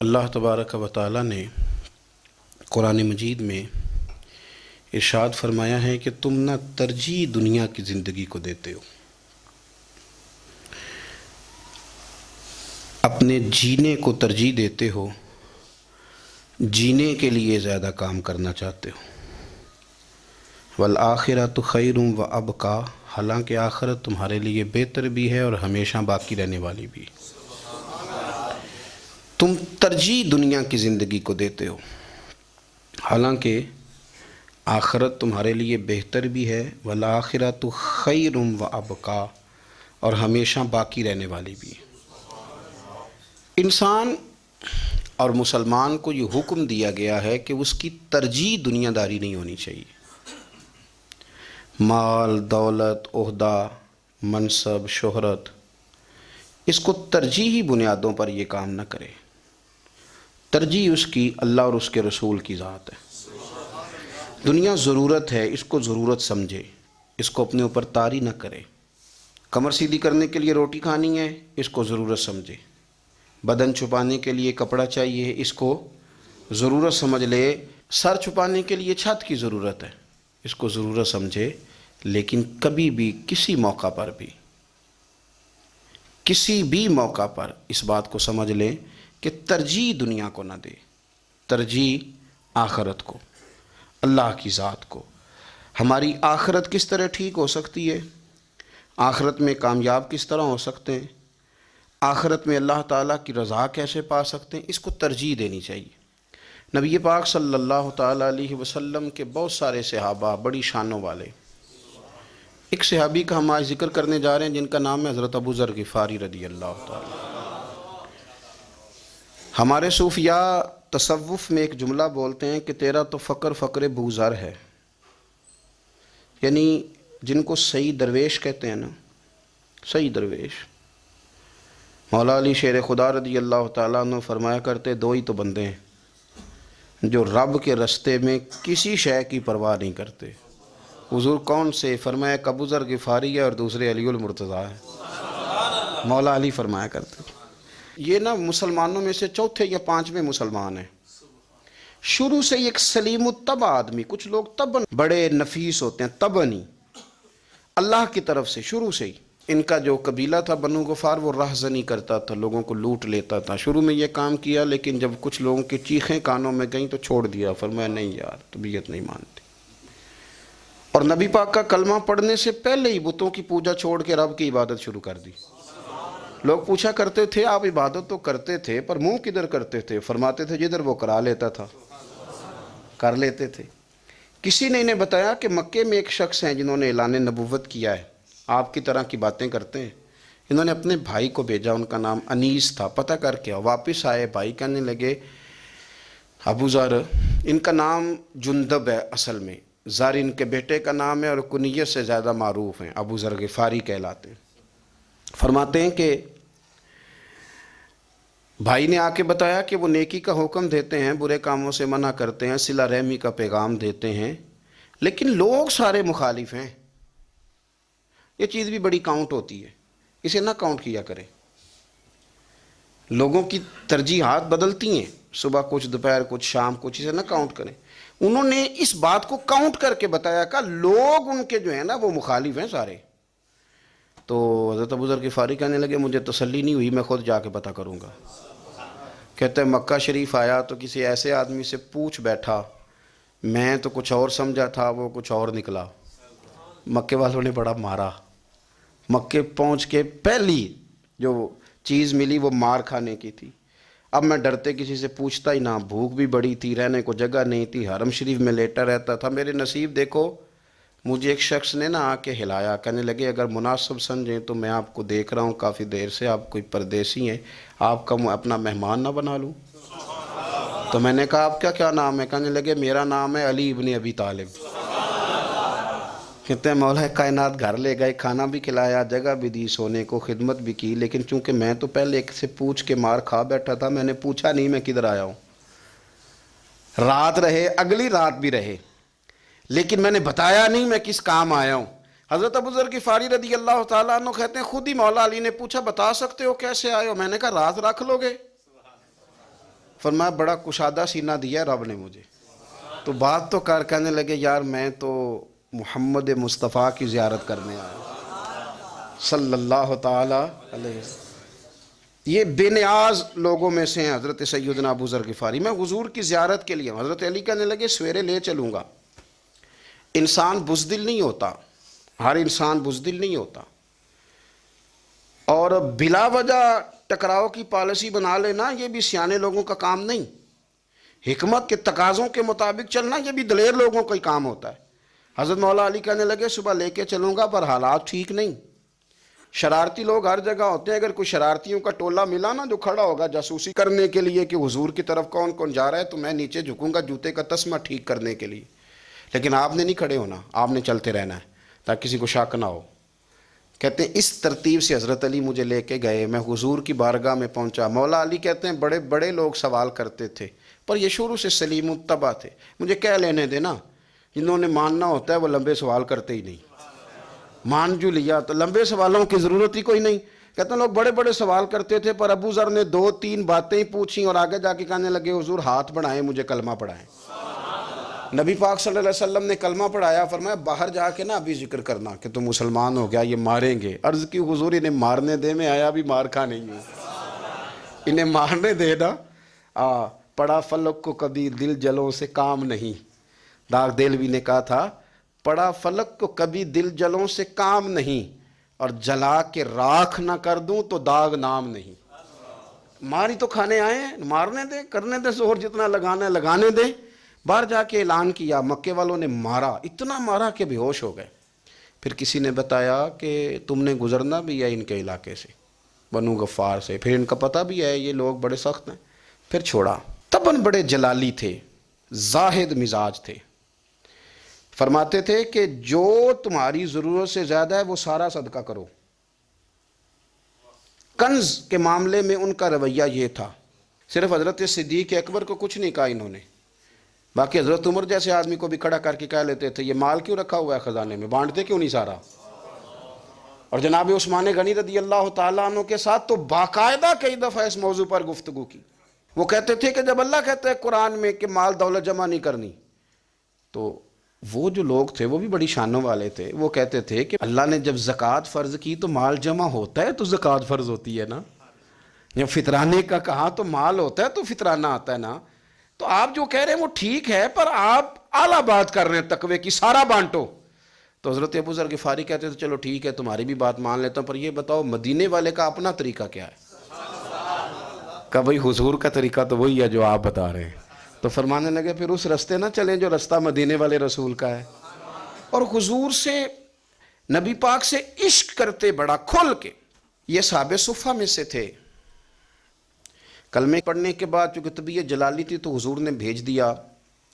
اللہ تبارک و تعالی نے قرآن مجید میں ارشاد فرمایا ہے کہ تم نہ ترجیح دنیا کی زندگی کو دیتے ہو، اپنے جینے کو ترجیح دیتے ہو، جینے کے لیے زیادہ کام کرنا چاہتے ہو۔ والآخرۃ خیر و ابقیٰ، حالانکہ آخرت تمہارے لیے بہتر بھی ہے اور ہمیشہ باقی رہنے والی بھی۔ تم ترجیح دنیا کی زندگی کو دیتے ہو، حالانکہ آخرت تمہارے لیے بہتر بھی ہے، والآخرۃ خیر و ابقیٰ، اور ہمیشہ باقی رہنے والی بھی۔ انسان اور مسلمان کو یہ حکم دیا گیا ہے کہ اس کی ترجیح دنیا داری نہیں ہونی چاہیے۔ مال، دولت، عہدہ، منصب، شہرت، اس کو ترجیحی بنیادوں پر یہ کام نہ کرے۔ ترجیح اس کی اللہ اور اس کے رسول کی ذات ہے۔ دنیا ضرورت ہے، اس کو ضرورت سمجھے، اس کو اپنے اوپر طاری نہ کرے۔ کمر سیدھی کرنے کے لیے روٹی کھانی ہے، اس کو ضرورت سمجھے۔ بدن چھپانے کے لیے کپڑا چاہیے، اس کو ضرورت سمجھ لے۔ سر چھپانے کے لیے چھت کی ضرورت ہے، اس کو ضرورت سمجھے، لیکن کبھی بھی کسی موقع پر اس بات کو سمجھ لیں کہ ترجیح دنیا کو نہ دے، ترجیح آخرت کو، اللہ کی ذات کو۔ ہماری آخرت کس طرح ٹھیک ہو سکتی ہے، آخرت میں کامیاب کس طرح ہو سکتے ہیں، آخرت میں اللہ تعالیٰ کی رضا کیسے پا سکتے ہیں، اس کو ترجیح دینی چاہیے۔ نبی پاک صلی اللہ تعالیٰ علیہ وسلم کے بہت سارے صحابہ بڑی شانوں والے، ایک صحابی کا ہم آج ذکر کرنے جا رہے ہیں جن کا نام ہے حضرت ابو ذر غفاری رضی اللہ تعالیٰ۔ ہمارے صوفیاء تصوف میں ایک جملہ بولتے ہیں کہ تیرا تو فقر ابو ذر ہے، یعنی جن کو صحیح درویش کہتے ہیں نا، صحیح درویش۔ مولا علی شیر خدا رضی اللہ تعالیٰ عنہ فرمایا کرتے، دو ہی تو بندے ہیں جو رب کے رستے میں کسی شے کی پرواہ نہیں کرتے۔ حضور کون سے؟ فرمایا ابو ذر غفاری ہے اور دوسرے علی المرتضیٰ ہے۔ مولا علی فرمایا کرتے یہ نا مسلمانوں میں سے چوتھے یا پانچویں مسلمان ہیں۔ شروع سے ایک سلیم الطبع آدمی، کچھ لوگ طبعاً بڑے نفیس ہوتے ہیں، طبعاً ہی اللہ کی طرف سے شروع سے ہی۔ ان کا جو قبیلہ تھا بنو غفار، وہ رہزنی کرتا تھا، لوگوں کو لوٹ لیتا تھا۔ شروع میں یہ کام کیا، لیکن جب کچھ لوگوں کی چیخیں کانوں میں گئیں تو چھوڑ دیا، فرمایا نہیں یار، طبیعت نہیں مانتی۔ اور نبی پاک کا کلمہ پڑھنے سے پہلے ہی بتوں کی پوجا چھوڑ کے رب کی عبادت شروع کر دی۔ لوگ پوچھا کرتے تھے آپ عبادت تو کرتے تھے پر منہ کدھر کرتے تھے؟ فرماتے تھے جدھر وہ کرا لیتا تھا کر لیتے تھے۔ کسی نے انہیں بتایا کہ مکے میں ایک شخص ہیں جنہوں نے اعلان نبوت کیا ہے، آپ کی طرح کی باتیں کرتے ہیں۔ انہوں نے اپنے بھائی کو بھیجا، ان کا نام انیس تھا، پتہ کر کے واپس آئے، بھائی کہنے لگے ابو ذر، ان کا نام جندب ہے اصل میں، ذر ان کے بیٹے کا نام ہے اور کنیت سے زیادہ معروف ہیں، ابو ذر غفاری کہلاتے ہیں۔ فرماتے ہیں کہ بھائی نے آ کے بتایا کہ وہ نیکی کا حکم دیتے ہیں، برے کاموں سے منع کرتے ہیں، صلہ رحمی کا پیغام دیتے ہیں، لیکن لوگ سارے مخالف ہیں۔ یہ چیز بھی بڑی کاؤنٹ ہوتی ہے، اسے نہ کاؤنٹ کیا کریں۔ لوگوں کی ترجیحات بدلتی ہیں، صبح کچھ، دوپہر کچھ، شام کچھ، اسے نہ کاؤنٹ کریں۔ انہوں نے اس بات کو کاؤنٹ کر کے بتایا کہ لوگ ان کے جو ہیں نا وہ مخالف ہیں سارے۔ تو حضرت ابو ذر غفاری کہنے لگے مجھے تسلی نہیں ہوئی، میں خود جا کے پتہ کروں گا۔ کہتے ہیں مکہ شریف آیا تو کسی ایسے آدمی سے پوچھ بیٹھا، میں تو کچھ اور سمجھا تھا، وہ کچھ اور نکلا۔ مکے والوں نے بڑا مارا۔ مکے پہنچ کے پہلی جو چیز ملی وہ مار کھانے کی تھی۔ اب میں ڈرتے کسی سے پوچھتا ہی نہ، بھوک بھی بڑی تھی، رہنے کو جگہ نہیں تھی، حرم شریف میں لیٹا رہتا تھا۔ میرے نصیب دیکھو، مجھے ایک شخص نے آ کے ہلایا، کہنے لگے اگر مناسب سمجھیں تو میں آپ کو دیکھ رہا ہوں کافی دیر سے، آپ کوئی پردیسی ہیں، آپ کا اپنا مہمان نہ بنا لوں؟ تو میں نے کہا آپ کا کیا نام ہے؟ کہنے لگے میرا نام ہے علی ابن ابی طالب۔ کہتے ہیں مولا کائنات گھر لے گئے، کھانا بھی کھلایا، جگہ بھی دی، سونے کو خدمت بھی کی، لیکن چونکہ میں تو پہلے ایک سے پوچھ کے مار کھا بیٹھا تھا، میں نے پوچھا نہیں میں کدھر آیا ہوں۔ رات رہے، اگلی رات بھی رہے، لیکن میں نے بتایا نہیں میں کس کام آیا ہوں۔ حضرت ابو ذر غفاری رضی اللہ تعالیٰ عنہ کہتے ہیں خود ہی مولا علی نے پوچھا بتا سکتے ہو کیسے آئے ہو؟ میں نے کہا راز رکھ لو گے؟ فرمایا بڑا کشادہ سینہ دیا رب نے مجھے. تو بات تو کر کہنے لگے یار میں تو محمد مصطفیٰ کی زیارت کرنے آیا صلی اللہ تعالی علیہ وسلم. یہ بے نیاز لوگوں میں سے ہیں حضرت سیدنا ابو ذر غفاری. میں حضور کی زیارت کے لیے. حضرت علی کہنے لگے سویرے لے چلوں گا. انسان بزدل نہیں ہوتا، ہر انسان بزدل نہیں ہوتا، اور بلا وجہ ٹکراؤ کی پالیسی بنا لینا یہ بھی سیانے لوگوں کا کام نہیں. حکمت کے تقاضوں کے مطابق چلنا یہ بھی دلیر لوگوں کا ہی کام ہوتا ہے. حضرت مولا علی کہنے لگے صبح لے کے چلوں گا پر حالات ٹھیک نہیں. شرارتی لوگ ہر جگہ ہوتے ہیں. اگر کوئی شرارتیوں کا ٹولہ ملا نا جو کھڑا ہوگا جاسوسی کرنے کے لیے کہ حضور کی طرف کون کون جا رہا ہے، تو میں نیچے جھکوں گا جوتے کا تسمہ ٹھیک کرنے کے لیے. لیکن آپ نے نہیں کھڑے ہونا، آپ نے چلتے رہنا ہے تاکہ کسی کو شک نہ ہو. کہتے ہیں اس ترتیب سے حضرت علی مجھے لے کے گئے. میں حضور کی بارگاہ میں پہنچا. مولا علی کہتے ہیں بڑے بڑے لوگ سوال کرتے تھے پر یہ شروع سے سلیم الطبع تھے. مجھے کہہ لینے دینا، جنہوں نے ماننا ہوتا ہے وہ لمبے سوال کرتے ہی نہیں. مان جو لیا تو لمبے سوالوں کی ضرورت ہی کوئی نہیں. کہتے ہیں لوگ بڑے بڑے سوال کرتے تھے پر ابو ذر نے 2-3 باتیں ہی پوچھیں اور آگے جا کے کہنے لگے حضور ہاتھ بڑھائیں مجھے کلمہ پڑھائیں. نبی پاک صلی اللہ علیہ وسلم نے کلمہ پڑھایا. فرمایا باہر جا کے نا ابھی ذکر کرنا کہ تم مسلمان ہو گیا، یہ ماریں گے. عرض کی حضور انہیں مارنے دے، میں آیا بھی مار کھا نہیں ہوں، انہیں مارنے دے نا. پڑا فلک کو کبھی دل جلوں سے کام نہیں. داغ دلوی نے کہا تھا پڑا فلک کو کبھی دل جلوں سے کام نہیں، اور جلا کے راکھ نہ کر دوں تو داغ نام نہیں. ماری تو کھانے آئے ہیں، مارنے دے، کرنے دے زور جتنا لگانا ہے لگانے دے. باہر جا کے اعلان کیا. مکے والوں نے مارا، اتنا مارا کہ بے ہوش ہو گئے. پھر کسی نے بتایا کہ تم نے گزرنا بھی ہے ان کے علاقے سے، بنو غفار سے، پھر ان کا پتہ بھی ہے یہ لوگ بڑے سخت ہیں. پھر چھوڑا. تباً بڑے جلالی تھے، زاہد مزاج تھے. فرماتے تھے کہ جو تمہاری ضرورت سے زیادہ ہے وہ سارا صدقہ کرو. کنز کے معاملے میں ان کا رویہ یہ تھا. صرف حضرت صدیق اکبر کو کچھ نہیں کہا انہوں نے، باقی حضرت عمر جیسے آدمی کو بھی کھڑا کر کے کہہ لیتے تھے یہ مال کیوں رکھا ہوا ہے خزانے میں، بانٹتے کیوں نہیں سارا. اور جناب عثمان غنی رضی اللہ تعالیٰ عنہ کے ساتھ تو باقاعدہ کئی دفعہ اس موضوع پر گفتگو کی. وہ کہتے تھے کہ جب اللہ کہتا ہے قرآن میں کہ مال دولت جمع نہیں کرنی، تو وہ جو لوگ تھے وہ بھی بڑی شانوں والے تھے. وہ کہتے تھے کہ اللہ نے جب زکوٰۃ فرض کی تو مال جمع ہوتا ہے تو زکوٰۃ فرض ہوتی ہے نا. جب فطرانے کا کہا تو مال ہوتا ہے تو فطرانہ آتا ہے نا. تو آپ جو کہہ رہے ہیں وہ ٹھیک ہے پر آپ اعلیٰ بات کر رہے ہیں تقوی کی، سارا بانٹو. تو حضرت ابو ذر غفاری کہتے تھے چلو ٹھیک ہے تمہاری بھی بات مان لیتا ہوں، پر یہ بتاؤ مدینے والے کا اپنا طریقہ کیا ہے. کہ بھئی حضور کا طریقہ تو وہی ہے جو آپ بتا رہے ہیں. تو فرمانے لگے پھر اس رستے نہ چلیں جو رستہ مدینے والے رسول کا ہے. اور حضور سے، نبی پاک سے عشق کرتے بڑا کھل کے. یہ صحابہ صفہ میں سے تھے. کلمے پڑھنے کے بعد چونکہ طبیعت جلالی تھی تو حضور نے بھیج دیا،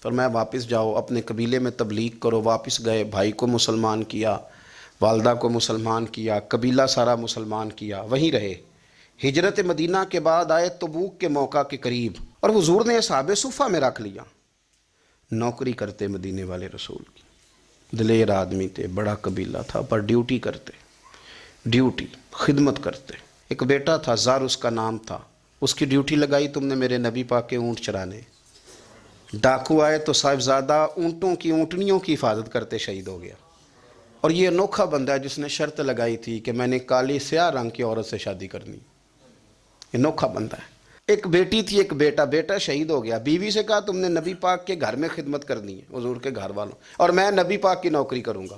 فرمایا واپس جاؤ اپنے قبیلے میں تبلیغ کرو. واپس گئے، بھائی کو مسلمان کیا، والدہ کو مسلمان کیا، قبیلہ سارا مسلمان کیا، وہیں رہے. ہجرت مدینہ کے بعد آئے تبوک کے موقع کے قریب، اور حضور نے اصحاب صفہ میں رکھ لیا. نوکری کرتے مدینے والے رسول کی، دلیر آدمی تھے، بڑا قبیلہ تھا، پر ڈیوٹی کرتے، ڈیوٹی خدمت کرتے. ایک بیٹا تھا زار اس کا نام تھا، اس کی ڈیوٹی لگائی تم نے میرے نبی پاک کے اونٹ چرانے. ڈاکو آئے تو صاحبزادہ اونٹوں کی، اونٹنیوں کی حفاظت کرتے شہید ہو گیا. اور یہ انوکھا بندہ ہے جس نے شرط لگائی تھی کہ میں نے کالی سیاہ رنگ کی عورت سے شادی کرنی. انوکھا بندہ ہے. ایک بیٹی تھی ایک بیٹا، بیٹا شہید ہو گیا. بیوی سے کہا تم نے نبی پاک کے گھر میں خدمت کرنی ہے، حضور کے گھر والوں، اور میں نبی پاک کی نوکری کروں گا.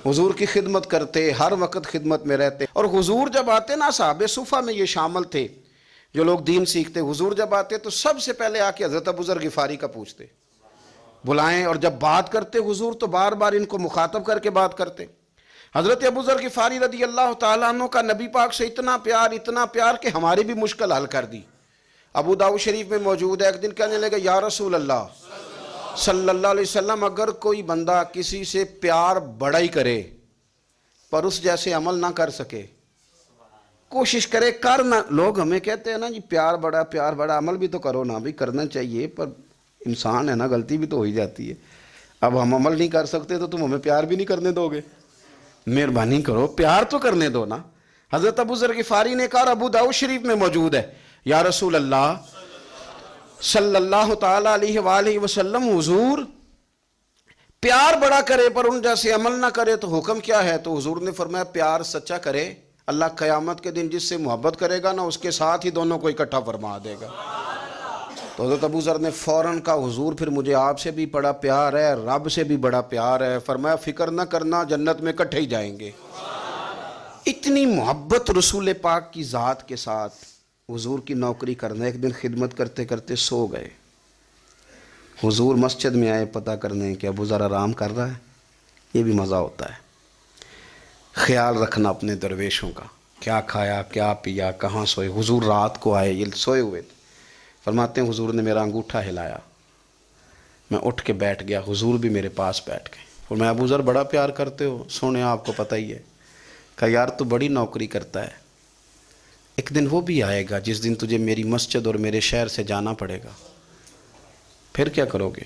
حضور کی خدمت کرتے، ہر وقت خدمت میں رہتے. اور حضور جب آتے نا، صحابہ صفہ میں یہ شامل تھے جو لوگ دین سیکھتے. حضور جب آتے تو سب سے پہلے آ کے حضرت ابو ذر غفاری کا پوچھتے، بلائیں. اور جب بات کرتے حضور تو بار بار ان کو مخاطب کر کے بات کرتے. حضرت ابو ذر غفاری رضی اللہ تعالیٰ عنہ کا نبی پاک سے اتنا پیار کہ ہماری بھی مشکل حل کر دی. ابو داؤد شریف میں موجود ہے. ایک دن کہنے لگے یا رسول اللہ صلی اللہ علیہ وسلم، اگر کوئی بندہ کسی سے پیار بڑا ہی کرے پر اس جیسے عمل نہ کر سکے، کوشش کرے کرنا. لوگ ہمیں کہتے ہیں نا جی پیار بڑا، عمل بھی تو کرو نا. بھی کرنا چاہیے پر انسان ہے نا، غلطی بھی تو ہو ہی جاتی ہے. اب ہم عمل نہیں کر سکتے تو تم ہمیں پیار بھی نہیں کرنے دو گے؟ مہربانی کرو، پیار تو کرنے دو نا. حضرت ابو ذر غفاری نے کہا، ابو داؤد شریف میں موجود ہے، یا رسول اللہ صلی اللہ تعالی علیہ وآلہ وسلم حضور پیار بڑا کرے پر ان جیسے عمل نہ کرے تو حکم کیا ہے؟ تو حضور نے فرمایا پیار سچا کرے، اللہ قیامت کے دن جس سے محبت کرے گا نا اس کے ساتھ ہی دونوں کو اکٹھا فرما دے گا۔ تو حضرت ابو ذر نے فوراً کہا حضور پھر مجھے آپ سے بھی بڑا پیار ہے، رب سے بھی بڑا پیار ہے۔ فرمایا فکر نہ کرنا، جنت میں اکٹھے ہی جائیں گے۔ اتنی محبت رسول پاک کی ذات کے ساتھ حضور کی نوکری کرنا۔ ایک دن خدمت کرتے کرتے سو گئے، حضور مسجد میں آئے پتہ کرنے کہ ابو ذر آرام کر رہا ہے۔ یہ بھی مزہ ہوتا ہے، خیال رکھنا اپنے درویشوں کا، کیا کھایا کیا پیا کہاں سوئے۔ حضور رات کو آئے، یہ سوئے ہوئے تھے، فرماتے ہیں حضور نے میرا انگوٹھا ہلایا، میں اٹھ کے بیٹھ گیا، حضور بھی میرے پاس بیٹھ گئے۔ اور میں ابو ذر بڑا پیار کرتے ہو؟ سونے آپ کو پتہ ہی ہے۔ کہا یار تو بڑی نوکری کرتا ہے، ایک دن وہ بھی آئے گا جس دن تجھے میری مسجد اور میرے شہر سے جانا پڑے گا، پھر کیا کرو گے؟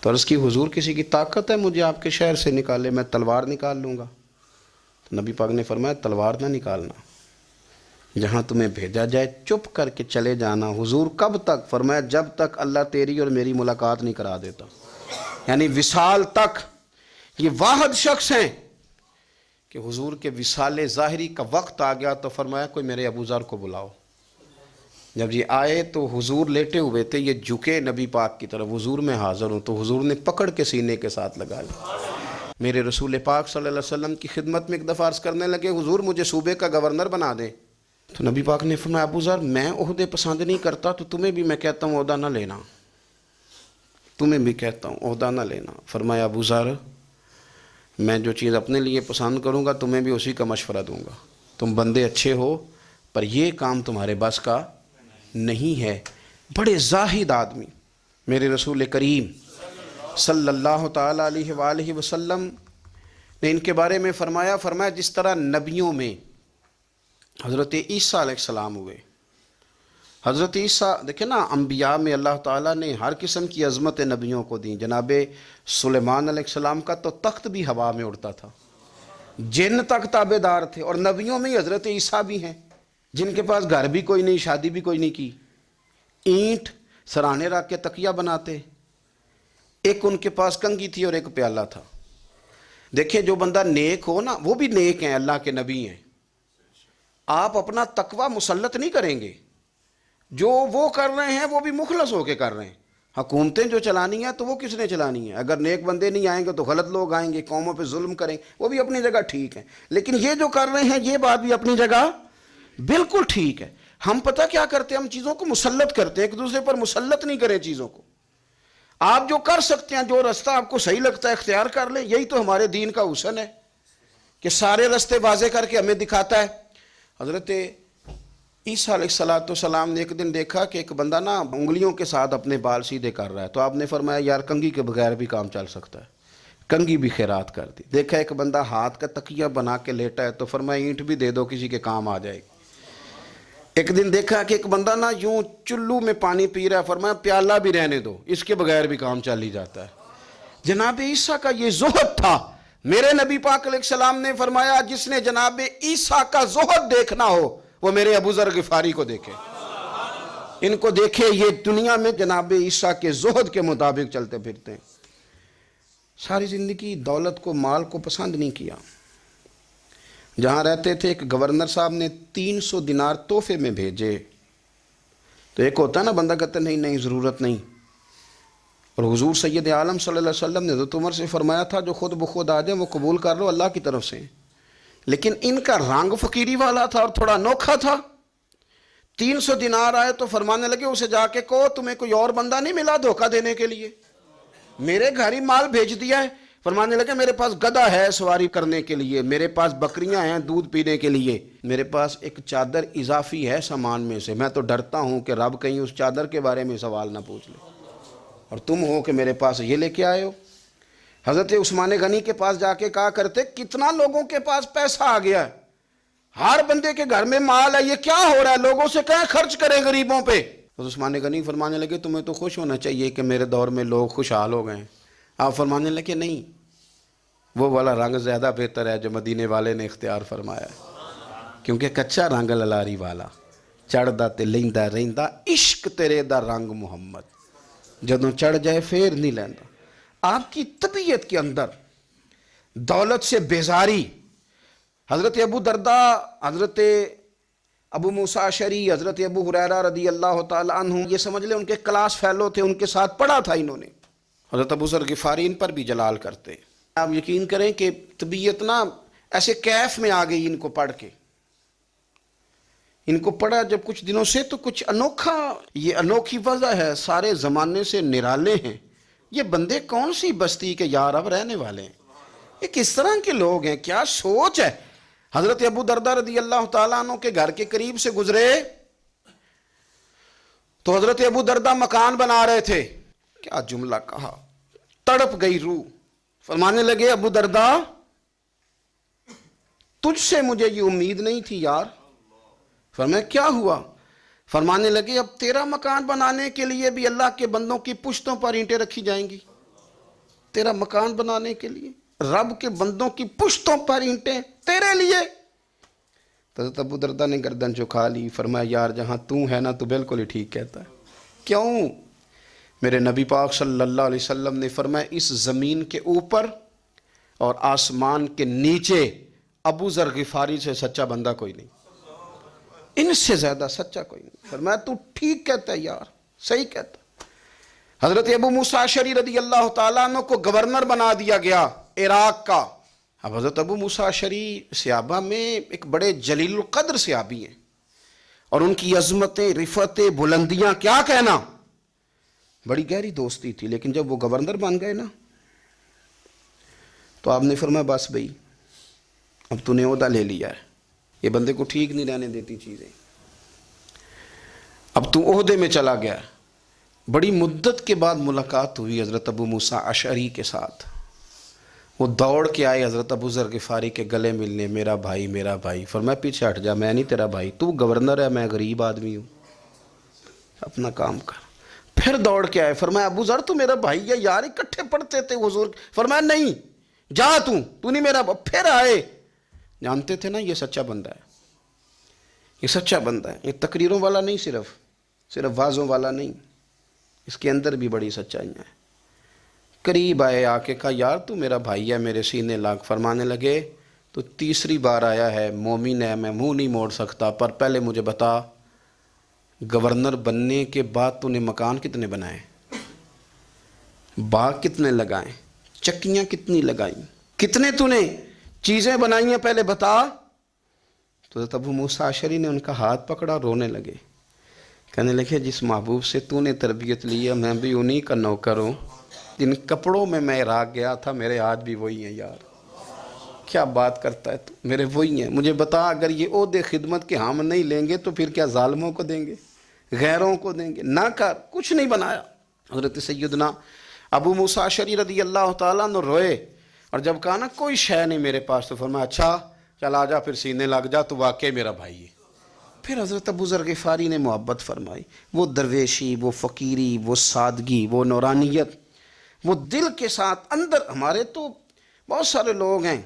تو عرض کی حضور کسی کی طاقت ہے مجھے آپ کے شہر سے نکالے؟ میں تلوار نکال لوں گا۔ تو نبی پاک نے فرمایا تلوار نہ نکالنا، جہاں تمہیں بھیجا جائے چپ کر کے چلے جانا۔ حضور کب تک؟ فرمایا جب تک اللہ تیری اور میری ملاقات نہیں کرا دیتا، یعنی وصال تک۔ یہ واحد شخص ہیں کہ حضور کے وصال ظاہری کا وقت آ گیا تو فرمایا کوئی میرے ابو ذر کو بلاؤ۔ جب یہ آئے تو حضور لیٹے ہوئے تھے، یہ جھکے نبی پاک کی طرف، حضور میں حاضر ہوں، تو حضور نے پکڑ کے سینے کے ساتھ لگا لیا۔ میرے رسول پاک صلی اللہ علیہ وسلم کی خدمت میں ایک دفعہ عرض کرنے لگے حضور مجھے صوبے کا گورنر بنا دیں۔ تو نبی پاک نے فرمایا ابو ذر میں عہدے پسند نہیں کرتا، تو تمہیں بھی میں کہتا ہوں عہدہ نہ لینا، تمہیں بھی کہتا ہوں عہدہ نہ لینا۔ فرمایا ابو ذر میں جو چیز اپنے لیے پسند کروں گا تمہیں بھی اسی کا مشورہ دوں گا، تم بندے اچھے ہو پر یہ کام تمہارے بس کا نہیں ہے۔ بڑے زاہد آدمی میرے رسول کریم صلی اللہ تعالی علیہ وآلہ وسلم نے ان کے بارے میں فرمایا جس طرح نبیوں میں حضرت عیسیٰ علیہ السلام ہوئے، حضرت عیسیٰ دیکھیں نا، انبیاء میں اللہ تعالیٰ نے ہر قسم کی عظمت نبیوں کو دیں۔ جناب سلیمان علیہ السلام کا تو تخت بھی ہوا میں اڑتا تھا، جن تک تابع دار تھے، اور نبیوں میں حضرت عیسیٰ بھی ہیں جن کے پاس گھر بھی کوئی نہیں، شادی بھی کوئی نہیں کی، اینٹ سرانے رکھ کے تکیہ بناتے، ایک ان کے پاس کنگھی تھی اور ایک پیالہ تھا۔ دیکھیں جو بندہ نیک ہو نا وہ بھی نیک ہیں، اللہ کے نبی ہیں۔ آپ اپنا تقوی مسلط نہیں کریں گے، جو وہ کر رہے ہیں وہ بھی مخلص ہو کے کر رہے ہیں۔ حکومتیں جو چلانی ہیں تو وہ کس نے چلانی ہے؟ اگر نیک بندے نہیں آئیں گے تو غلط لوگ آئیں گے، قوموں پہ ظلم کریں، وہ بھی اپنی جگہ ٹھیک ہیں، لیکن یہ جو کر رہے ہیں یہ بات بھی اپنی جگہ بالکل ٹھیک ہے۔ ہم پتہ کیا کرتے ہیں، ہم چیزوں کو مسلط کرتے ہیں، ایک دوسرے پر مسلط نہیں کریں چیزوں کو۔ آپ جو کر سکتے ہیں، جو رستہ آپ کو صحیح لگتا ہے اختیار کر لیں، یہی تو ہمارے دین کا حسن ہے کہ سارے رستے واضح کر کے ہمیں دکھاتا ہے۔ حضرت عیسیٰ علیہ السلام نے ایک دن دیکھا کہ ایک بندہ نا انگلیوں کے ساتھ اپنے بال سیدھے کر رہا ہے، تو آپ نے فرمایا یار کنگھی کے بغیر بھی کام چل سکتا ہے، کنگھی بھی خیرات کر دی۔ دیکھا ایک بندہ ہاتھ کا تکیہ بنا کے لیٹا ہے، تو فرمایا اینٹ بھی دے دو کسی کے کام آ جائے گی۔ ایک دن دیکھا کہ ایک بندہ نا یوں چلو میں پانی پی رہا ہے، فرمایا پیالہ بھی رہنے دو، اس کے بغیر بھی کام چل ہی جاتا ہے۔ جناب عیسیٰ کا یہ زہد تھا۔ میرے نبی پاک علیہ السلام نے فرمایا جس نے جناب عیسیٰ کا زہد دیکھنا ہو وہ میرے ابو ذر غفاری کو دیکھے، ان کو دیکھے، یہ دنیا میں جناب عیسیٰ کے زہد کے مطابق چلتے پھرتے ہیں۔ ساری زندگی دولت کو مال کو پسند نہیں کیا۔ جہاں رہتے تھے ایک گورنر صاحب نے 300 دینار تحفے میں بھیجے، تو ایک ہوتا ہے نا بندہ کہتا ہے نہیں ضرورت نہیں، اور حضور سید عالم صلی اللہ علیہ وسلم نے حضرت عمر سے فرمایا تھا جو خود بخود آ جائیں وہ قبول کر لو اللہ کی طرف سے، لیکن ان کا رنگ فقیری والا تھا اور تھوڑا انوکھا تھا۔ 300 دینار آئے تو فرمانے لگے اسے جا کے کہو تمہیں کوئی اور بندہ نہیں ملا دھوکہ دینے کے لیے، میرے گھر ہی مال بھیج دیا ہے۔ فرمانے لگے میرے پاس گدھا ہے سواری کرنے کے لیے، میرے پاس بکریاں ہیں دودھ پینے کے لیے، میرے پاس ایک چادر اضافی ہے سامان میں سے، میں تو ڈرتا ہوں کہ رب کہیں اس چادر کے بارے میں سوال نہ پوچھ لے، اور تم ہو کہ میرے پاس یہ لے کے آئے ہو۔ حضرت عثمان غنی کے پاس جا کے کہا کرتے کتنا لوگوں کے پاس پیسہ آ گیا ہے، ہر بندے کے گھر میں مال ہے، یہ کیا ہو رہا ہے، لوگوں سے کہیں خرچ کریں غریبوں پہ۔ عثمان غنی فرمانے لگے تمہیں تو خوش ہونا چاہیے کہ میرے دور میں لوگ خوشحال ہو گئے ہیں۔ آپ فرمانے لگے نہیں، وہ والا رنگ زیادہ بہتر ہے جو مدینے والے نے اختیار فرمایا ہے، کیونکہ کچا رنگ للاری والا چڑھدا تے لیندا رہندا عشق تیرے دا رنگ محمد، جدوں چڑھ جائے پھر نہیں لیندا۔ آپ کی طبیعت کے اندر دولت سے بیزاری، حضرت ابو درداء، حضرت ابو موسیٰ اشعری، حضرت ابو ہریرہ رضی اللہ تعالیٰ عنہ، یہ سمجھ لیں ان کے کلاس فیلو تھے، ان کے ساتھ پڑھا تھا انہوں نے۔ حضرت ابو ذر غفاری ان پر بھی جلال کرتے۔ آپ یقین کریں کہ طبیعت نا ایسے کیف میں آ گئی ان کو پڑھ کے۔ ان کو پڑھا جب کچھ دنوں سے تو کچھ انوکھا، یہ انوکھی وجہ ہے، سارے زمانے سے نرالے ہیں یہ بندے، کون سی بستی کے یا رب رہنے والے ہیں، یہ کس طرح کے لوگ ہیں، کیا سوچ ہے۔ حضرت ابو درداء رضی اللہ تعالیٰ عنہ کے گھر کے قریب سے گزرے تو حضرت ابو درداء مکان بنا رہے تھے، کیا جملہ کہا، تڑپ گئی روح۔ فرمانے لگے ابو درداء تجھ سے مجھے یہ امید نہیں تھی یار۔ فرمایا کیا ہوا؟ فرمانے لگے اب تیرا مکان بنانے کے لیے بھی اللہ کے بندوں کی پشتوں پر اینٹیں رکھی جائیں گی، تیرا مکان بنانے کے لیے رب کے بندوں کی پشتوں پر اینٹیں تیرے لیے؟ حضرت ابو درداء نے گردن جھکا لی، فرمایا یار جہاں تو ہے نا تو بالکل ہی ٹھیک کہتا ہے۔ کیوں؟ میرے نبی پاک صلی اللہ علیہ وسلم نے فرمایا اس زمین کے اوپر اور آسمان کے نیچے ابو ذر غفاری سے سچا بندہ کوئی نہیں، ان سے زیادہ سچا کوئی نہیں۔ فرمایا تو ٹھیک کہتا ہے یار، صحیح کہتا ہے۔ حضرت ابو موسیٰ اشعری رضی اللہ تعالیٰ عنہ کو گورنر بنا دیا گیا عراق کا۔ اب حضرت ابو موسیٰ اشعری صحابہ میں ایک بڑے جلیل القدر صحابی ہیں، اور ان کی عظمتیں، رفتیں، بلندیاں کیا کہنا، بڑی گہری دوستی تھی۔ لیکن جب وہ گورنر بن گئے نا تو آپ نے فرمایا بس بھئی اب تو نے عہدہ لے لیا ہے، یہ بندے کو ٹھیک نہیں رہنے دیتی چیزیں، اب تو عہدے میں چلا گیا۔ بڑی مدت کے بعد ملاقات ہوئی حضرت ابو موسیٰ اشعری کے ساتھ، وہ دوڑ کے آئے حضرت ابو ذر غفاری کے گلے ملنے، میرا بھائی میرا بھائی۔ فرمایا پیچھے ہٹ جا، میں نہیں تیرا بھائی، تو گورنر ہے، میں غریب آدمی ہوں، اپنا کام کر۔ پھر دوڑ کے آئے، فرمایا ابو ذر تو میرا بھائی ہے یار، اکٹھے پڑھتے تھے حضور۔ فرمایا نہیں جا تو نہیں میرا۔ پھر آئے، جانتے تھے نا یہ سچا بندہ ہے، یہ سچا بندہ ہے، یہ تقریروں والا نہیں، صرف وعظوں والا نہیں، اس کے اندر بھی بڑی سچائیاں ہیں۔ قریب آئے، آ کے کہا یار تو میرا بھائی ہے، میرے سینے لاگ۔ فرمانے لگے تو تیسری بار آیا ہے، مومن ہے، میں منہ نہیں موڑ سکتا، پر پہلے مجھے بتا گورنر بننے کے بعد تو نے مکان کتنے بنائے، باغ کتنے لگائیں، چکیاں کتنی لگائیں، کتنے تو نے چیزیں بنائی ہیں، پہلے بتا۔ تو حضرت ابو موسیٰ اشعری نے ان کا ہاتھ پکڑا، رونے لگے، کہنے لگے جس محبوب سے تو نے تربیت لی ہے میں بھی انہی کا نوکر ہوں، جن کپڑوں میں میں عراق گیا تھا میرے آج بھی وہی ہیں یار۔ کیا بات کرتا ہے تو، میرے وہی ہیں۔ مجھے بتا اگر یہ عہدے خدمت کے ہم نہیں لیں گے تو پھر کیا ظالموں کو دیں گے، غیروں کو دیں گے؟ نہ کر، کچھ نہیں بنایا۔ حضرت سیدنا ابو موسیٰ اشعری رضی اللہ تعالیٰ عنہ روئے، اور جب کہا نا کوئی شے نہیں میرے پاس، تو فرمایا اچھا چل آ جا، پھر سینے لگ جا، تو واقعی میرا بھائی ہے۔ پھر حضرت ابو ذر غفاری نے محبت فرمائی، وہ درویشی، وہ فقیری، وہ سادگی، وہ نورانیت، وہ دل کے ساتھ اندر۔ ہمارے تو بہت سارے لوگ ہیں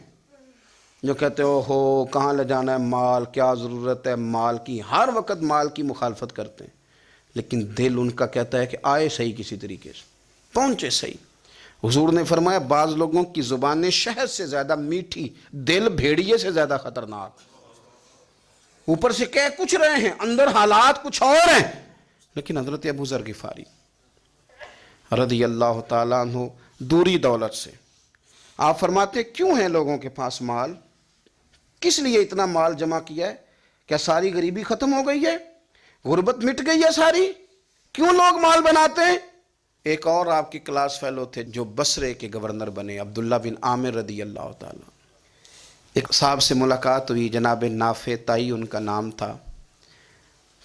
جو کہتے ہو کہاں لے جانا ہے مال، کیا ضرورت ہے مال کی، ہر وقت مال کی مخالفت کرتے ہیں، لیکن دل ان کا کہتا ہے کہ آئے صحیح، کسی طریقے سے پہنچے صحیح۔ حضور نے فرمایا بعض لوگوں کی زبانیں شہد سے زیادہ میٹھی، دل بھیڑیے سے زیادہ خطرناک، اوپر سے کہہ کچھ رہے ہیں اندر حالات کچھ اور ہیں۔ لیکن حضرت ابو ذر غفاری رضی اللہ تعالیٰ عنہ دوری دولت سے، آپ فرماتے کیوں ہیں لوگوں کے پاس مال، کس لیے اتنا مال جمع کیا ہے؟ کیا ساری غریبی ختم ہو گئی ہے، غربت مٹ گئی ہے ساری، کیوں لوگ مال بناتے ہیں؟ ایک اور آپ کی کلاس فیلو تھے جو بصرے کے گورنر بنے، عبداللہ بن عامر رضی اللہ تعالیٰ۔ ایک صاحب سے ملاقات ہوئی، جناب نافع تائی ان کا نام تھا،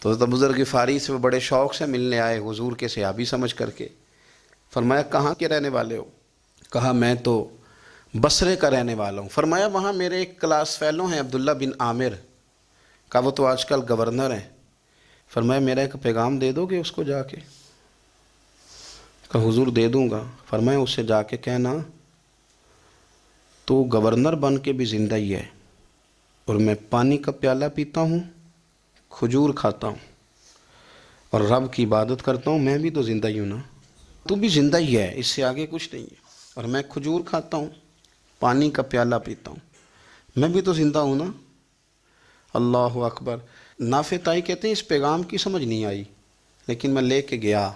تو حضرت ابو ذر غفاری سے وہ بڑے شوق سے ملنے آئے، حضور کے صحابی سمجھ کر کے۔ فرمایا کہاں کے رہنے والے ہو؟ کہا میں تو بصرے کا رہنے والا ہوں۔ فرمایا وہاں میرے ایک کلاس فیلو ہیں عبداللہ بن عامر، کہا وہ تو آج کل گورنر ہیں۔ فرمایا میرا ایک پیغام دے دو گے اس کو جا کے؟ کہا حضور دے دوں گا۔ فرمایا اس سے جا کے کہنا تو گورنر بن کے بھی زندہ ہی ہے، اور میں پانی کا پیالہ پیتا ہوں، کھجور کھاتا ہوں، اور رب کی عبادت کرتا ہوں، میں بھی تو زندہ ہی ہوں نا، تو بھی زندہ ہی ہے، اس سے آگے کچھ نہیں ہے۔ اور میں کھجور کھاتا ہوں، پانی کا پیالہ پیتا ہوں، میں بھی تو زندہ ہوں نا۔ اللہ اکبر۔ نافع تائی کہتے ہیں اس پیغام کی سمجھ نہیں آئی، لیکن میں لے کے گیا۔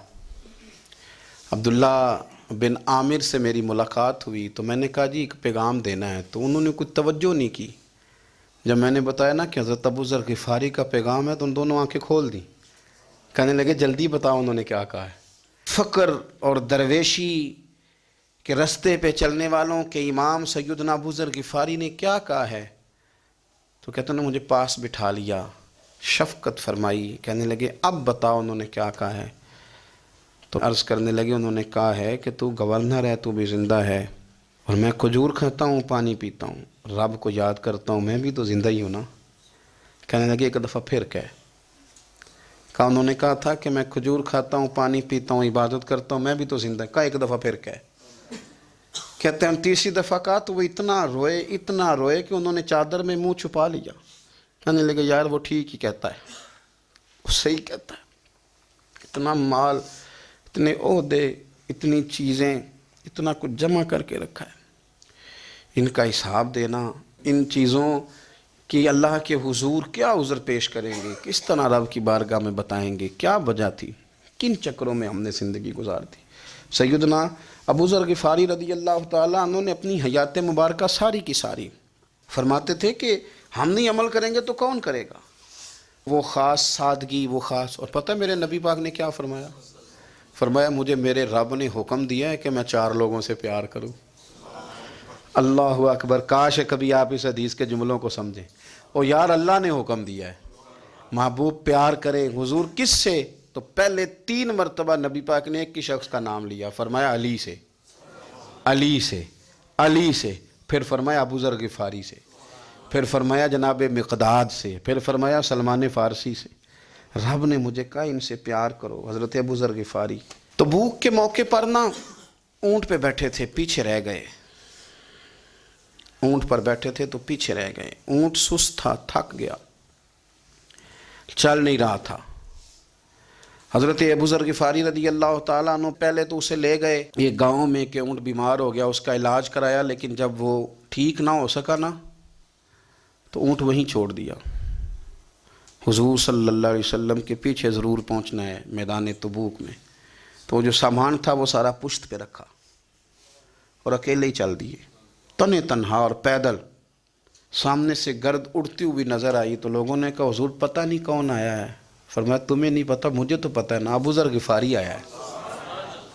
عبداللہ بن عامر سے میری ملاقات ہوئی تو میں نے کہا جی ایک پیغام دینا ہے، تو انہوں نے کچھ توجہ نہیں کی۔ جب میں نے بتایا نا کہ حضرت ابو ذر غفاری کا پیغام ہے تو ان دونوں آنکھیں کھول دیں، کہنے لگے جلدی بتاؤ انہوں نے کیا کہا ہے۔ فقر اور درویشی کے رستے پہ چلنے والوں کے امام سیدنا ابو ذر غفاری نے کیا کہا ہے؟ تو کہتے ہیں مجھے پاس بٹھا لیا، شفقت فرمائی، کہنے لگے اب بتاؤ انہوں نے کیا کہا ہے؟ تو عرض کرنے لگے انہوں نے کہا ہے کہ تو گورنر ہے، تو بھی زندہ ہے، اور میں کھجور کھاتا ہوں، پانی پیتا ہوں، رب کو یاد کرتا ہوں، میں بھی تو زندہ ہی ہوں نا۔ کہنے لگے ایک دفعہ پھر کہا انہوں نے کہا تھا کہ میں کھجور کھاتا ہوں، پانی پیتا ہوں، عبادت کرتا ہوں، میں بھی تو زندہ، کہا ایک دفعہ پھر کہتے ہیں تیسری دفعہ کہا تو وہ اتنا روئے کہ انہوں نے چادر میں منہ چھپا لیا۔ کہنے لگے یار وہ ٹھیک ہی کہتا ہے، وہ صحیح کہتا ہے، اتنا مال، اتنے عہدے، اتنی چیزیں، اتنا کچھ جمع کر کے رکھا ہے، ان کا حساب دینا، ان چیزوں کی اللہ کے حضور کیا عذر پیش کریں گے، کس طرح رب کی بارگاہ میں بتائیں گے، کیا وجہ تھی، کن چکروں میں ہم نے زندگی گزار دی۔ سیدنا ابو ذر غفاری رضی اللہ تعالیٰ عنہ نے اپنی حیات مبارکہ ساری کی ساری فرماتے تھے کہ ہم نہیں عمل کریں گے تو کون کرے گا، وہ خاص سادگی، وہ خاص۔ اور پتہ میرے نبی پاک نے کیا فرمایا؟ فرمایا مجھے میرے رب نے حکم دیا ہے کہ میں 4 لوگوں سے پیار کروں۔ اللہ اکبر، کاش کبھی آپ اس حدیث کے جملوں کو سمجھیں۔ او یار اللہ نے حکم دیا ہے، محبوب پیار کرے، حضور کس سے؟ تو پہلے 3 مرتبہ نبی پاک نے ایک ہی شخص کا نام لیا، فرمایا علی سے، علی سے، علی سے، پھر فرمایا ابو ذر غفاری سے، پھر فرمایا جناب مقداد سے، پھر فرمایا سلمان فارسی سے۔ رب نے مجھے کہا ان سے پیار کرو، حضرت ابو ذر غفاری۔ تبوک کے موقع پر نا اونٹ پہ بیٹھے تھے، پیچھے رہ گئے، اونٹ پر بیٹھے تھے تو پیچھے رہ گئے، اونٹ سست تھا، تھک گیا، چل نہیں رہا تھا۔ حضرت ابو ذر غفاری رضی اللہ تعالیٰ عنہ پہلے تو اسے لے گئے ایک گاؤں میں کہ اونٹ بیمار ہو گیا، اس کا علاج کرایا، لیکن جب وہ ٹھیک نہ ہو سکا نا تو اونٹ وہیں چھوڑ دیا۔ حضور صلی اللہ علیہ وسلم کے پیچھے ضرور پہنچنا ہے میدان تبوک میں، تو جو سامان تھا وہ سارا پشت پہ رکھا اور اکیلے ہی چل دیے، تنے تنہا اور پیدل۔ سامنے سے گرد اڑتی ہوئی نظر آئی تو لوگوں نے کہا حضور پتہ نہیں کون آیا ہے۔ فرمایا تمہیں نہیں پتہ، مجھے تو پتہ ہے نا، ابو ذر غفاری آیا ہے،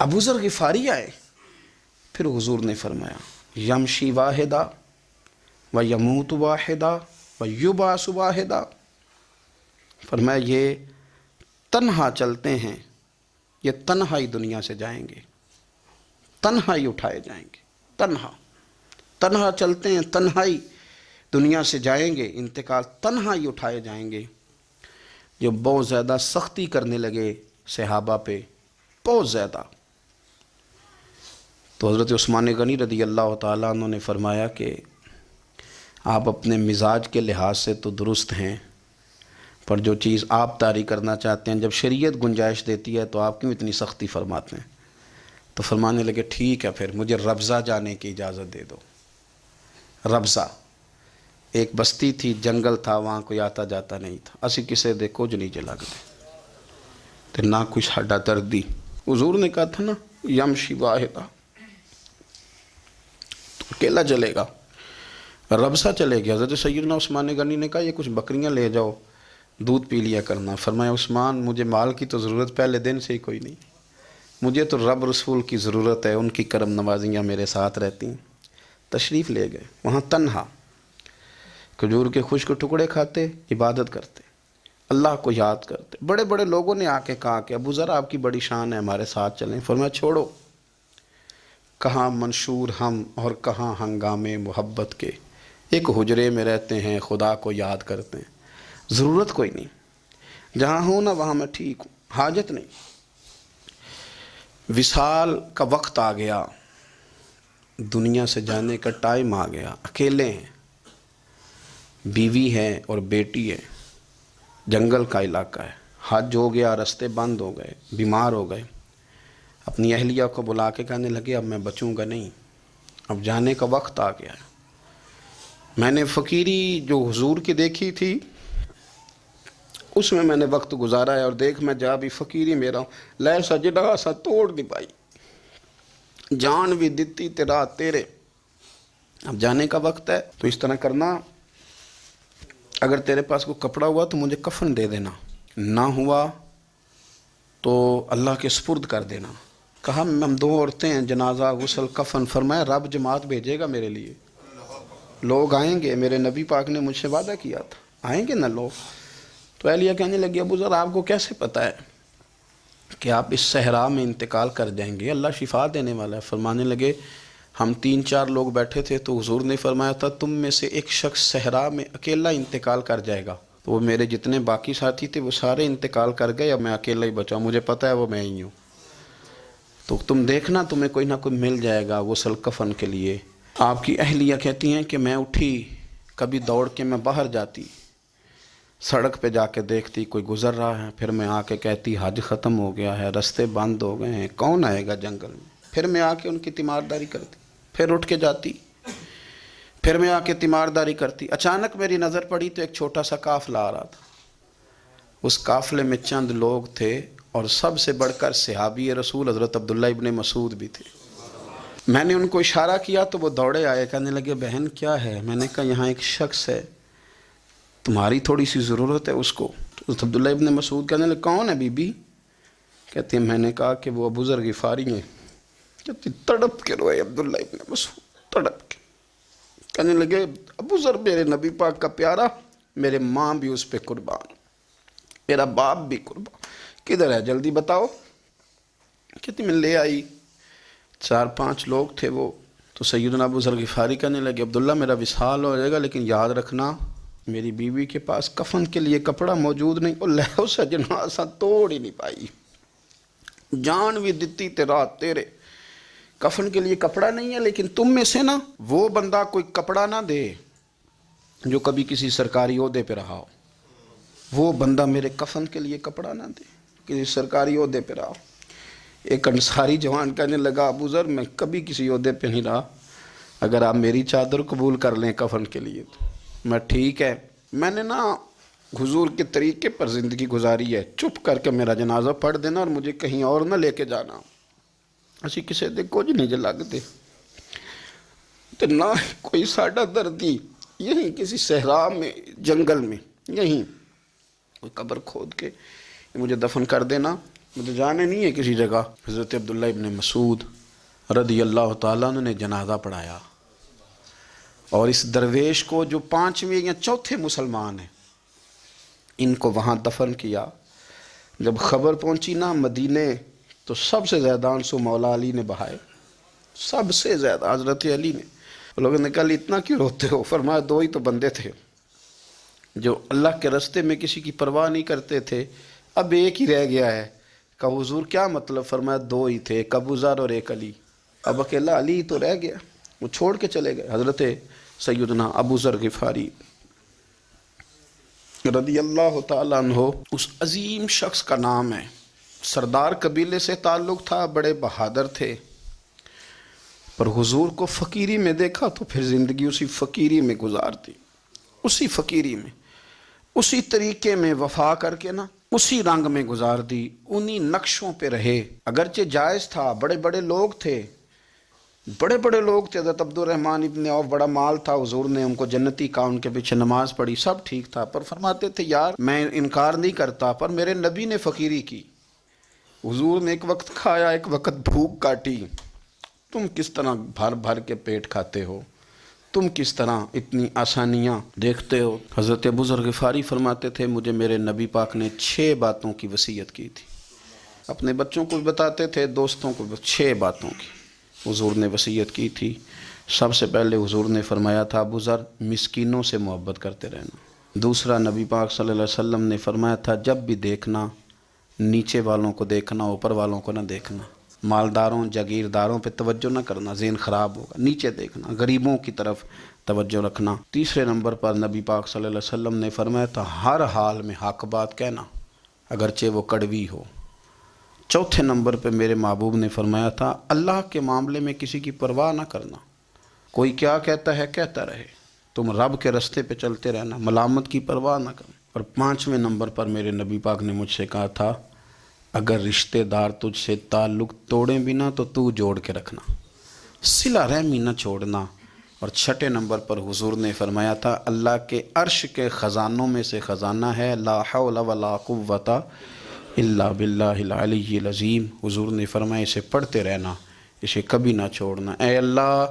ابو ذر غفاری آئے۔ پھر حضور نے فرمایا یمشی واحدہ و یموت واحدہ و یبعث واحدہ، فرمایا یہ تنہا چلتے ہیں، یہ تنہا ہی دنیا سے جائیں گے، تنہا ہی اٹھائے جائیں گے، تنہا چلتے ہیں، تنہا ہی دنیا سے جائیں گے، انتقال تنہا ہی اٹھائے جائیں گے۔ جو بہت زیادہ سختی کرنے لگے صحابہ پہ، بہت زیادہ، تو حضرت عثمان غنی رضی اللہ تعالیٰ عنہ نے فرمایا کہ آپ اپنے مزاج کے لحاظ سے تو درست ہیں، پر جو چیز آپ طاری کرنا چاہتے ہیں جب شریعت گنجائش دیتی ہے تو آپ کیوں اتنی سختی فرماتے ہیں؟ تو فرمانے لگے ٹھیک ہے پھر مجھے ربضہ جانے کی اجازت دے دو۔ ربضہ ایک بستی تھی، جنگل تھا، وہاں کوئی آتا جاتا نہیں تھا، اسی کسے دے کچھ نہیں چلا گئے تو نہ کوئی ہڈا دردی۔ حضور نے کہا تھا نا یمشی واحدہ، تو اکیلا چلے گا، ربضہ چلے گیا۔ حضرت سیدنا عثمان غنی نے کہا یہ کچھ بکریاں لے جاؤ، دودھ پی لیا کرنا۔ فرمایا عثمان مجھے مال کی تو ضرورت پہلے دن سے ہی کوئی نہیں، مجھے تو رب رسول کی ضرورت ہے، ان کی کرم نوازیاں میرے ساتھ رہتی ہیں۔ تشریف لے گئے، وہاں تنہا کھجور کے خشک ٹکڑے کھاتے، عبادت کرتے، اللہ کو یاد کرتے۔ بڑے بڑے لوگوں نے آ کے کہا کہ ابو ذر آپ کی بڑی شان ہے، ہمارے ساتھ چلیں۔ فرمایا چھوڑو، کہاں منشور ہم اور کہاں ہنگامے محبت کے، ایک حجرے میں رہتے ہیں، خدا کو یاد کرتے ہیں، ضرورت کوئی نہیں، جہاں ہوں نا وہاں میں ٹھیک ہوں، حاجت نہیں۔ وصال کا وقت آ گیا، دنیا سے جانے کا ٹائم آ گیا، اکیلے ہیں، بیوی ہے اور بیٹی ہے، جنگل کا علاقہ ہے، حج ہو گیا، راستے بند ہو گئے، بیمار ہو گئے، اپنی اہلیہ کو بلا کے کہنے لگے اب میں بچوں گا نہیں، اب جانے کا وقت آ گیا ہے۔ میں نے فقیری جو حضور کی دیکھی تھی اس میں نے وقت گزارا ہے، اور دیکھ میں جا بھی فقیری میرا ہوں، لے سجدہ سا توڑ دی پائی، جان بھی دیتی تیرا تیرے، اب جانے کا وقت ہے۔ تو اس طرح کرنا، اگر تیرے پاس کوئی کپڑا ہوا تو مجھے کفن دے دینا، نہ ہوا تو اللہ کے سپرد کر دینا۔ کہا ہم 2 عورتیں ہیں، جنازہ، غسل، کفن۔ فرمایا رب جماعت بھیجے گا میرے لیے، لوگ آئیں گے، میرے نبی پاک نے مجھ سے وعدہ کیا تھا، آئیں گے نا لوگ۔ تو اہلیہ کہنے لگی ابو ذر آپ کو کیسے پتہ ہے کہ آپ اس صحرا میں انتقال کر جائیں گے؟ اللہ شفا دینے والا ہے۔ فرمانے لگے ہم 3-4 لوگ بیٹھے تھے تو حضور نے فرمایا تھا تم میں سے ایک شخص صحرا میں اکیلا انتقال کر جائے گا۔ تو وہ میرے جتنے باقی ساتھی تھے وہ سارے انتقال کر گئے، اب میں اکیلا ہی بچا، مجھے پتہ ہے وہ میں ہی ہوں۔ تو تم دیکھنا تمہیں کوئی نہ کوئی مل جائے گا غسل کفن کے لیے۔ آپ کی اہلیہ کہتی ہیں کہ میں اٹھی، کبھی دوڑ کے میں باہر جاتی، سڑک پہ جا کے دیکھتی کوئی گزر رہا ہے، پھر میں آ کے کہتی حج ختم ہو گیا ہے، راستے بند ہو گئے ہیں، کون آئے گا جنگل میں؟ پھر میں آ کے ان کی تیمارداری کرتی، پھر اٹھ کے جاتی، پھر میں آ کے تیمارداری کرتی۔ اچانک میری نظر پڑی تو ایک چھوٹا سا قافلہ آ رہا تھا، اس قافلے میں چند لوگ تھے اور سب سے بڑھ کر صحابی رسول حضرت عبداللہ ابن مسعود بھی تھے۔ میں نے ان کو اشارہ کیا تو وہ دوڑے آئے، کہنے لگے بہن کیا ہے؟ میں نے کہا یہاں ایک شخص ہے، تمہاری تھوڑی سی ضرورت ہے اس کو۔ تو عبداللہ ابن مسعود کہنے لگے کون ہے بی بی؟ کہتے ہیں میں نے کہا کہ وہ ابو ذر غفاری ہیں۔ کہتی تڑپ کے روئے عبداللہ ابن مسعود، تڑپ کے کہنے لگے ابو ذر میرے نبی پاک کا پیارا، میرے ماں بھی اس پہ قربان، میرا باپ بھی قربان، کدھر ہے جلدی بتاؤ؟ کہتی میں لے آئی، 4-5 لوگ تھے وہ۔ تو سیدنا ابو ذر غفاری کہنے لگے عبداللہ میرا وصال ہو جائے گا لیکن یاد رکھنا میری بیوی کے پاس کفن کے لیے کپڑا موجود نہیں۔ وہ لہو سجنا سا توڑ ہی نہیں پائی، جان بھی دیتی تیرا تیرے، کفن کے لیے کپڑا نہیں ہے، لیکن تم میں سے نا وہ بندہ کوئی کپڑا نہ دے جو کبھی کسی سرکاری عہدے پہ رہا ہو، وہ بندہ میرے کفن کے لیے کپڑا نہ دے کسی سرکاری عہدے پہ رہا ہو۔ ایک انصاری جوان کہنے لگا ابو ذر میں کبھی کسی عہدے پہ نہیں رہا، اگر آپ میری چادر قبول کر لیں کفن کے لیے تو میں ٹھیک ہے، میں نے نا حضور کے طریقے پر زندگی گزاری ہے، چپ کر کے میرا جنازہ پڑھ دینا اور مجھے کہیں اور نہ لے کے جانا، اسی کسی دے کچھ نہیں جے لگتے تو نہ کوئی ساڈا دردی، یہیں کسی صحرا میں جنگل میں یہیں کوئی قبر کھود کے مجھے دفن کر دینا، مجھے جانے نہیں ہے کسی جگہ۔ حضرت عبداللہ ابن مسعود رضی اللہ تعالیٰ عنہ نے جنازہ پڑھایا، اور اس درویش کو جو 5ویں یا 4تھے مسلمان ہیں ان کو وہاں دفن کیا۔ جب خبر پہنچی نا مدینے تو سب سے زیادہ آنسو مولا علی نے بہائے، سب سے زیادہ حضرت علی نے۔ لوگوں نے کہا اتنا کیوں روتے ہو؟ فرمایا 2 ہی تو بندے تھے جو اللہ کے راستے میں کسی کی پرواہ نہیں کرتے تھے، اب ایک ہی رہ گیا ہے۔ کہا حضور کیا مطلب؟ فرمایا 2 ہی تھے، ایک ابو ذر اور ایک علی، اب اکیلا علی تو رہ گیا، وہ چھوڑ کے چلے گئے۔ حضرت سیدنا ابو ذر غفاری رضی اللہ تعالیٰ عنہ اس عظیم شخص کا نام ہے، سردار قبیلے سے تعلق تھا، بڑے بہادر تھے، پر حضور کو فقیری میں دیکھا تو پھر زندگی اسی فقیری میں گزار دی، اسی فقیری میں، اسی طریقے میں وفا کر کے نا اسی رنگ میں گزار دی، انہی نقشوں پہ رہے۔ اگرچہ جائز تھا، بڑے بڑے لوگ تھے، بڑے بڑے لوگ تھے، حضرت عبد الرحمن ابن عوف، بڑا مال تھا، حضور نے ان کو جنتی کہا، ان کے پیچھے نماز پڑھی، سب ٹھیک تھا، پر فرماتے تھے یار میں انکار نہیں کرتا، پر میرے نبی نے فقیری کی، حضور نے ایک وقت کھایا، ایک وقت بھوک کاٹی، تم کس طرح بھر بھر کے پیٹ کھاتے ہو، تم کس طرح اتنی آسانیاں دیکھتے ہو۔ حضرت ابو ذر غفاری فرماتے تھے مجھے میرے نبی پاک نے 6 باتوں کی وصیت کی تھی، اپنے بچوں کو بھی بتاتے تھے، دوستوں کو بھی، 6 باتوں کی حضور نے وصیت کی تھی۔ سب سے پہلے حضور نے فرمایا تھا ابو ذر مسکینوں سے محبت کرتے رہنا۔ دوسرا نبی پاک صلی اللہ علیہ وسلم نے فرمایا تھا جب بھی دیکھنا نیچے والوں کو دیکھنا، اوپر والوں کو نہ دیکھنا، مالداروں جاگیرداروں پہ توجہ نہ کرنا، ذہن خراب ہوگا، نیچے دیکھنا، غریبوں کی طرف توجہ رکھنا۔ تیسرے نمبر پر نبی پاک صلی اللہ علیہ وسلم نے فرمایا تھا ہر حال میں حق بات کہنا، اگرچہ وہ کڑوی ہو۔ چوتھے نمبر پہ میرے محبوب نے فرمایا تھا اللہ کے معاملے میں کسی کی پرواہ نہ کرنا، کوئی کیا کہتا ہے کہتا رہے، تم رب کے رستے پہ چلتے رہنا، ملامت کی پرواہ نہ کرنا۔ اور پانچویں نمبر پر میرے نبی پاک نے مجھ سے کہا تھا اگر رشتہ دار تجھ سے تعلق توڑیں بھی نہ تو جوڑ کے رکھنا، صلہ رحمی نہ چھوڑنا۔ اور چھٹے نمبر پر حضور نے فرمایا تھا اللہ کے عرش کے خزانوں میں سے خزانہ ہے لا حول ولا قوت الا باللہ العلی العظیم۔ حضور نے فرمایا اسے پڑھتے رہنا، اسے کبھی نہ چھوڑنا۔ اے اللہ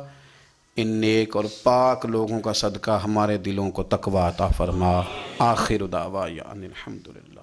ان نیک اور پاک لوگوں کا صدقہ ہمارے دلوں کو تقویٰ عطا فرما۔ آخر دعوانا الحمدللہ۔